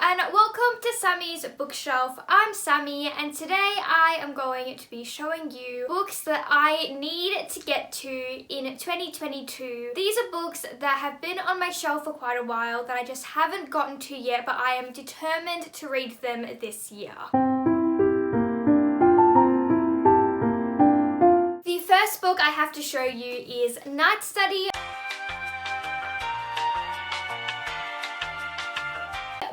and welcome to Sammy's Bookshelf. I'm Sammy and today I am going to be showing you books that I need to get to in 2022. These are books that have been on my shelf for quite a while that I just haven't gotten to yet, but I am determined to read them this year. The first book I have to show you is Night Study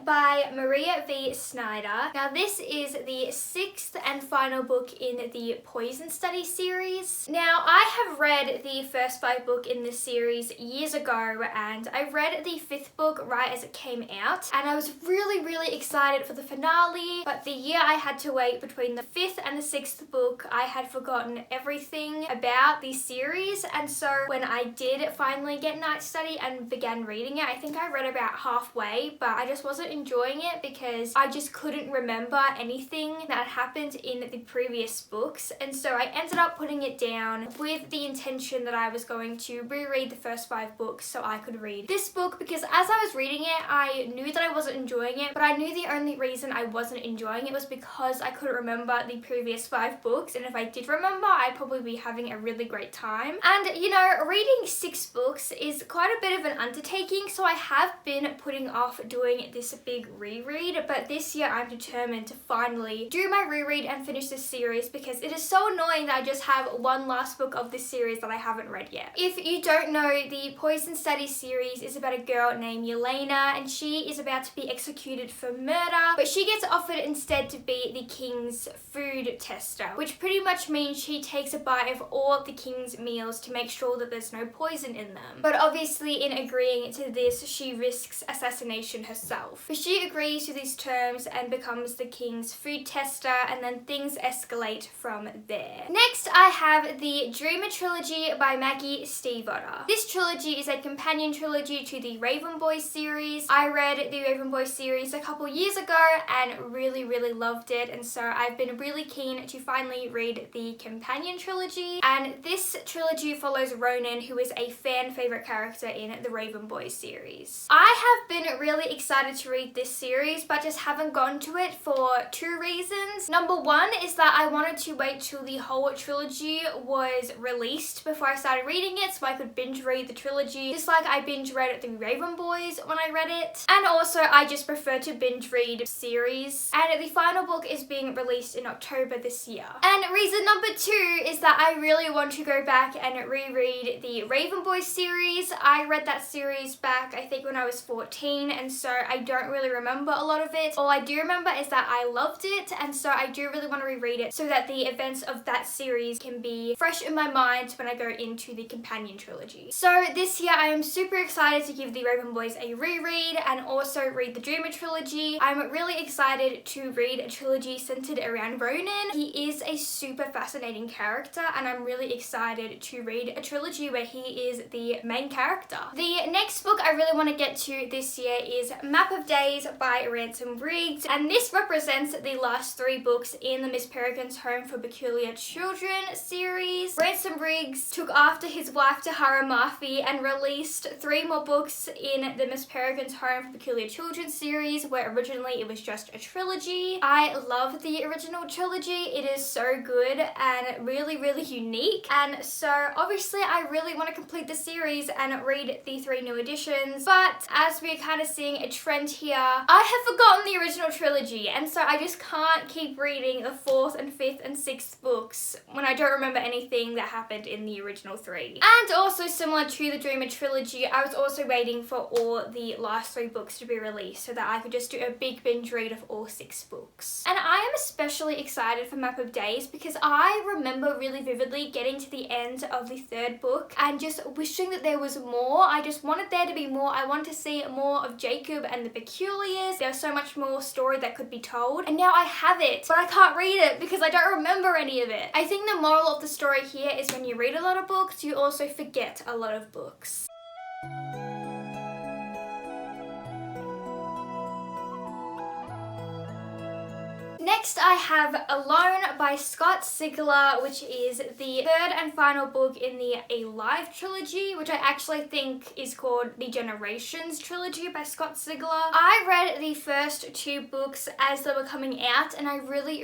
by Maria V. Snyder. Now this is the sixth and final book in the Poison Study series. Now I have read the first 5 books in this series years ago, and I read the 5th book right as it came out, and I was really excited for the finale, but the year I had to wait between the 5th and the 6th book, I had forgotten everything about the series, and so when I did finally get Night Study and began reading it, I think I read about halfway, but I just wasn't enjoying it because I just couldn't remember anything that happened in the previous books, and so I ended up putting it down with the intention that I was going to reread the first 5 books so I could read this book, because as I was reading it I knew that I wasn't enjoying it, but I knew the only reason I wasn't enjoying it was because I couldn't remember the previous 5 books, and if I did remember I'd probably be having a really great time. And you know, reading 6 books is quite a bit of an undertaking, so I have been putting off doing this big reread, but this year I'm determined to finally do my reread and finish this series because it is so annoying that I just have one last book of this series that I haven't read yet. If you don't know, the Poison Study series is about a girl named Yelena, and she is about to be executed for murder, but she gets offered instead to be the king's food tester, which pretty much means she takes a bite of all of the king's meals to make sure that there's no poison in them. But obviously in agreeing to this, she risks assassination herself. But she agrees to these terms and becomes the king's food tester, and then things escalate from there. Next, I have the Dreamer Trilogy by Maggie Stiefvater. This trilogy is a companion trilogy to the Raven Boys series. I read the Raven Boys series a couple years ago and really loved it, and so I've been really keen to finally read the companion trilogy. And this trilogy follows Ronan, who is a fan favorite character in the Raven Boys series. I have been really excited to read this series, but just haven't gotten to it for 2 reasons. Number 1 is that I wanted to wait till the whole trilogy was released before I started reading it so I could binge read the trilogy, just like I binge read the Raven Boys when I read it. And also I just prefer to binge read series, and the final book is being released in October this year. And reason number 2 is that I really want to go back and reread the Raven Boys series. I read that series back I think when I was 14, and so I don't really remember a lot of it. All I do remember is that I loved it, and so I do really want to reread it so that the events of that series can be fresh in my mind when I go into the companion trilogy. So this year I am super excited to give the Raven Boys a reread and also read the Dreamer Trilogy. I'm really excited to read a trilogy centered around Ronan. He is a super fascinating character, and I'm really excited to read a trilogy where he is the main character. The next book I really want to get to this year is Map of Days by Ransom, and this represents the last 3 books in the Miss Peregrine's Home for Peculiar Children series. Ransom took after his wife Tahara Murphy and released 3 more books in the Miss Peregrine's Home for Peculiar Children series, where originally it was just a trilogy. I love the original trilogy. It is so good and really unique, and so obviously I really want to complete the series and read the 3 new editions, but as we're kind of seeing a trend here, I have forgotten the original trilogy, and so I just can't keep reading the 4th and 5th and 6th books when I don't remember anything that happened in the original 3. And also similar to the Dreamer Trilogy, I was also waiting for all the last 3 books to be released so that I could just do a big binge read of all 6 books. And I am especially excited for Map of Days because I remember really vividly getting to the end of the 3rd book and just wishing that there was more. I just wanted there to be more. I wanted to see more of Jacob and the Peculiars. There's so much more story that could be told, and now I have it, but I can't read it because I don't remember any of it. I think the moral of the story here is when you read a lot of books, you also forget a lot of books. Next Next I have Alone by Scott Sigler, which is the third and final book in the Alive trilogy, which I actually think is called the Generations trilogy by Scott Sigler. I read the first two books as they were coming out and I really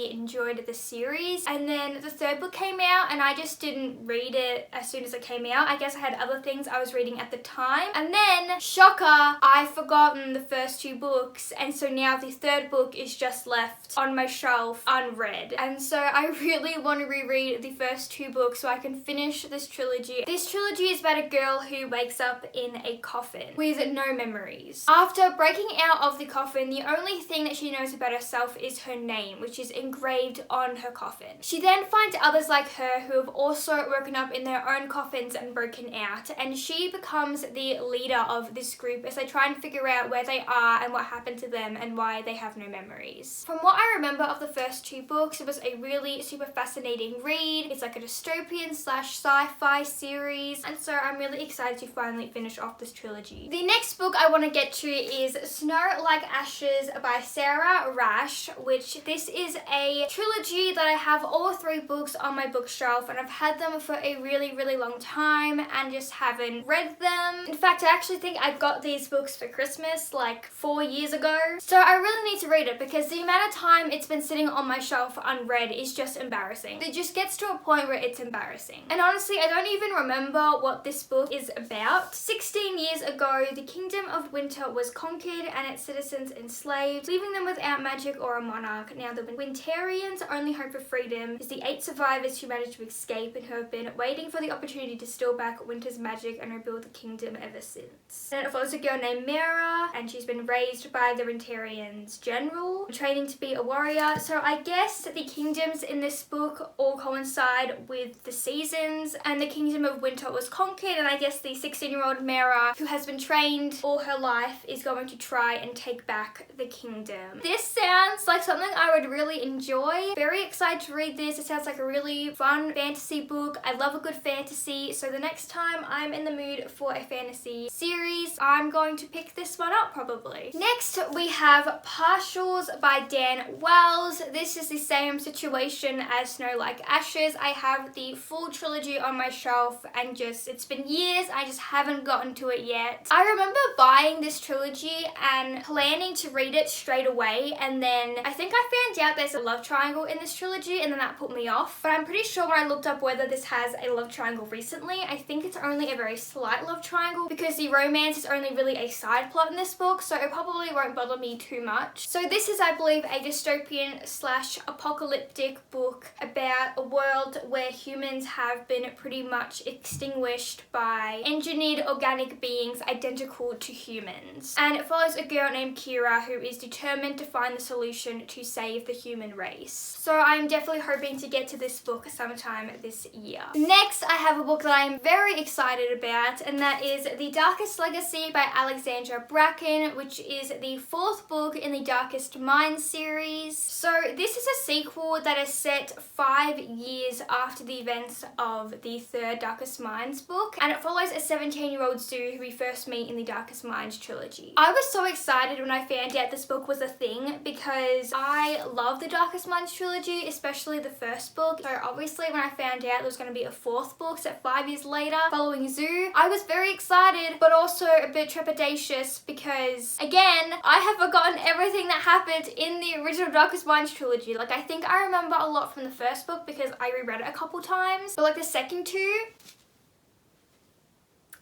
enjoyed the series, and then the third book came out and I just didn't read it as soon as it came out. I guess I had other things I was reading at the time, and then shocker, I've forgotten the first two books, and so now the third book is just left on my shelf unread, and so I really want to reread the first two books so I can finish this trilogy. This trilogy is about a girl who wakes up in a coffin with no memories. After breaking out of the coffin, the only thing that she knows about herself is her name, which is engraved on her coffin. She then finds others like her who have also woken up in their own coffins and broken out, and she becomes the leader of this group as they try and figure out where they are and what happened to them and why they have no memories. From what I remember of the first two books, it was a really super fascinating read. It's like a dystopian slash sci-fi series, and so I'm really excited to finally finish off this trilogy. The next book I want to get to is Snow Like Ashes by Sara, Rash, which this is a trilogy that I have all three books on my bookshelf, and I've had them for a really long time and just haven't read them. In fact, I actually think I got these books for Christmas like 4 years ago. So I really need to read it because the amount of time it's been sitting on my shelf unread is just embarrassing. It just gets to a point where it's embarrassing. And honestly, I don't even remember what this book is about. 16 years ago, the Kingdom of Winter was conquered and its citizens enslaved, leaving them without magic or a monarch. Now the Winterians' only hope for freedom is the 8 survivors who managed to escape and who have been waiting for the opportunity to steal back Winter's magic and rebuild the kingdom ever since. And it follows a girl named Mira, and she's been raised by the Winterians' general, training to be a warrior. So I guess the kingdoms in this book all coincide with the seasons, and the Kingdom of Winter was conquered, and I guess the 16-year-old Mira, who has been trained all her life, is going to try and take back the kingdom. This sounds like something I would really enjoy. Very excited to read this. It sounds like a really fun fantasy book. I love a good fantasy, so the next time I'm in the mood for a fantasy series, I'm going to pick this one up probably. Next we have Partials by Dan Wells. This is the same situation as Snow Like Ashes. I have the full trilogy on my shelf and it's been years, I just haven't gotten to it yet. I remember buying this trilogy and planning to read it straight away, and then I think I found out there's a love triangle in this trilogy, and then that put me off. But I'm pretty sure when I looked up whether this has a love triangle recently, I think it's only a very slight love triangle because the romance is only really a side plot in this book, so it probably won't bother me too much. So this is, I believe, a dystopian slash apocalyptic book about a world where humans have been pretty much extinguished by engineered organic beings identical to humans. And it follows a girl named Kira who is determined to find the solution to save the human race. So I'm definitely hoping to get to this book sometime this year. Next, I have a book that I'm very excited about, and that is The Darkest Legacy by Alexandra Bracken, which is the 4th book in the Darkest Minds series. So this is a sequel that is set 5 years after the events of the 3rd Darkest Minds book, and it follows a 17-year-old Sue who we first meet in the Darkest Minds trilogy. I was so excited when I found out this book was a thing because I love the Darkest Minds trilogy, especially the first book. So obviously when I found out there was going to be a 4th book set 5 years later following Zoo, I was very excited but also a bit trepidatious because, again, I have forgotten everything that happened in the original Darkest Minds trilogy. Like, I think I remember a lot from the first book because I reread it a couple times, but like the second two,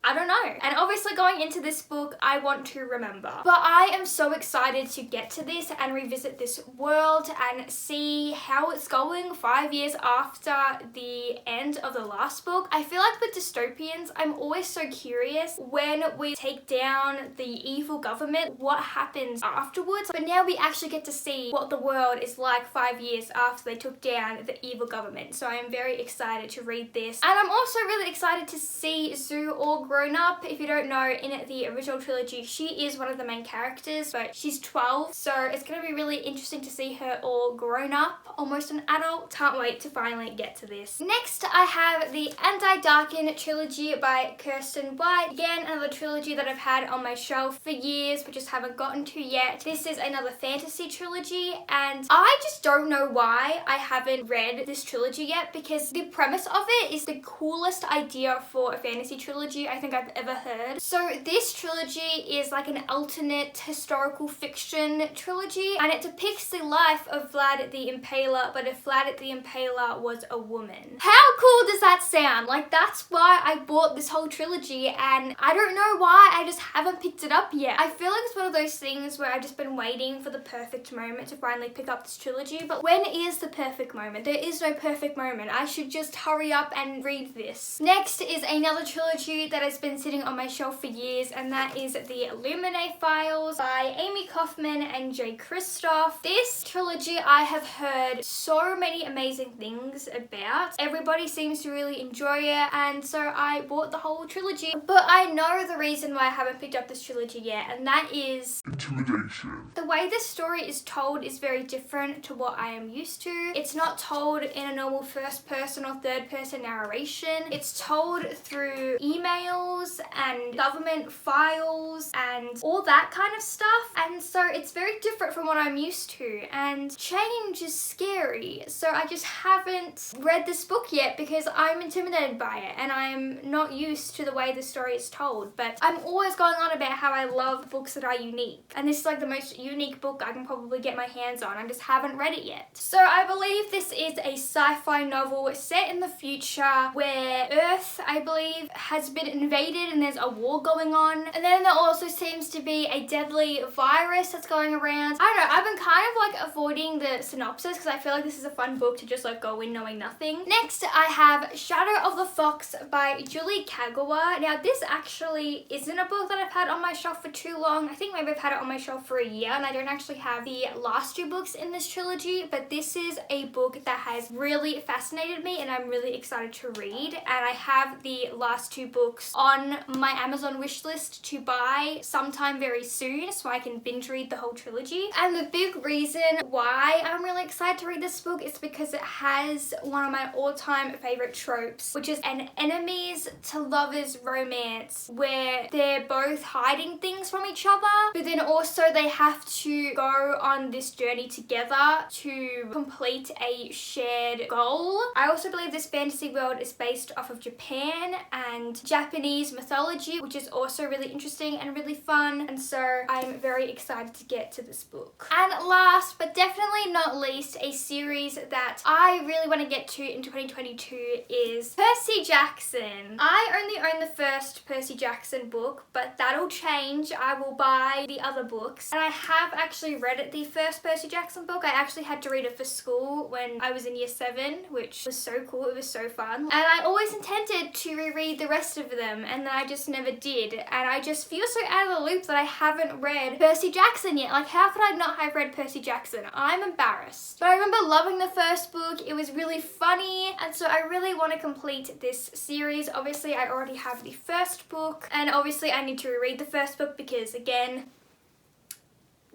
I don't know. And obviously going into this book, I want to remember. But I am so excited to get to this and revisit this world and see how it's going 5 years after the end of the last book. I feel like with dystopians, I'm always so curious when we take down the evil government, what happens afterwards. But now we actually get to see what the world is like 5 years after they took down the evil government. So I am very excited to read this. And I'm also really excited to see Zoo all grow grown up. If you don't know, in the original trilogy, she is one of the main characters, but she's 12, so it's going to be really interesting to see her all grown up, almost an adult. Can't wait to finally get to this. Next, I have the Anti-Darken trilogy by Kirsten. Again, another trilogy that I've had on my shelf for years, but just haven't gotten to yet. This is another fantasy trilogy, and I just don't know why I haven't read this trilogy yet, because the premise of it is the coolest idea for a fantasy trilogy I think I've ever heard. So this trilogy is like an alternate historical fiction trilogy, and it depicts the life of Vlad the Impaler, but if Vlad the Impaler was a woman. How cool does that sound? Like, that's why I bought this whole trilogy, and I don't know why I just haven't picked it up yet. I feel like it's one of those things where I've just been waiting for the perfect moment to finally pick up this trilogy, but when is the perfect moment? There is no perfect moment. I should just hurry up and read this. Next is another trilogy that has been sitting on my shelf for years, and that is the Illuminae files by Amie Kaufman and Kristoff. This trilogy I have heard so many amazing things about. Everybody seems to really enjoy it, and so I bought the whole trilogy. But I know the reason why I haven't picked up this trilogy yet, and that is intimidation. The way this story is told is very different to what I am used to. It's not told in a normal first person or third person narration. It's told through emails and government files and all that kind of stuff, and so it's very different from what I'm used to, and change is scary. So I just haven't read this book yet because I'm intimidated by it, and I'm not used to the way the story is told. But I'm always going on about how I love books that are unique, and this is like the most unique book I can probably get my hands on. I just haven't read it yet. So I believe this is a sci-fi novel set in the future where Earth, I believe, has been invaded and there's a war going on, and then there also seems to be a deadly virus that's going around. I don't know, I've been kind of like avoiding the synopsis because I feel like this is a fun book to just like go in knowing nothing. Next, I have Shadow of the Fox by Julie Kagawa. Now, this actually isn't a book that I've had on my shelf for too long. I think maybe I've had it on my shelf for a year, and I don't actually have the last two books in this trilogy, but this is a book that has really fascinated me and I'm really excited to read, and I have the last two books on my Amazon wish list to buy sometime very soon so I can binge read the whole trilogy. And the big reason why I'm really excited to read this book is because it has one of my all-time favorite tropes, which is an enemies to lovers romance where they're both hiding things from each other, but then also they have to go on this journey together to complete a shared goal. I also believe this fantasy world is based off of Japan and Japanese mythology, which is also really interesting and really fun, and so I'm very excited to get to this book. And last but definitely not least, a series that I really want to get to in 2022 is Percy Jackson. I only own the first Percy Jackson book, but that'll change. I will buy the other books, and I have actually read the first Percy Jackson book. I actually had to read it for school when I was in year 7, which was so cool. It was so fun, and I always intended to reread the rest of them, and then I just never did, and I just feel so out of the loop that I haven't read Percy Jackson yet. Like, how could I not have read Percy Jackson? I'm embarrassed. But I remember loving the first book. It was really funny, and so I really want to complete this series. Obviously, I already have the first book, and obviously I need to reread the first book because, again,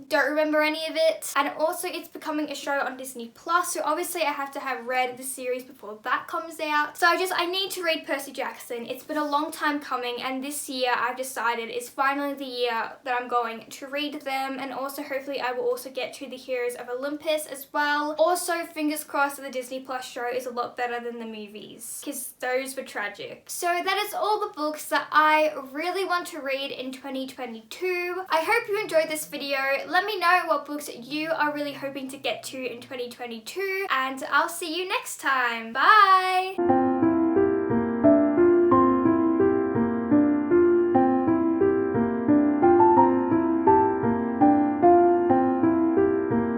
don't remember any of it. And also it's becoming a show on Disney Plus, so obviously I have to have read the series before that comes out. So I need to read Percy Jackson. It's been a long time coming, and this year I've decided is finally the year that I'm going to read them, and also hopefully I will also get to the Heroes of Olympus as well. Also, fingers crossed that the Disney Plus show is a lot better than the movies, because those were tragic. So that is all the books that I really want to read in 2022. I hope you enjoyed this video. Let me know what books you are really hoping to get to in 2022, and I'll see you next time. Bye!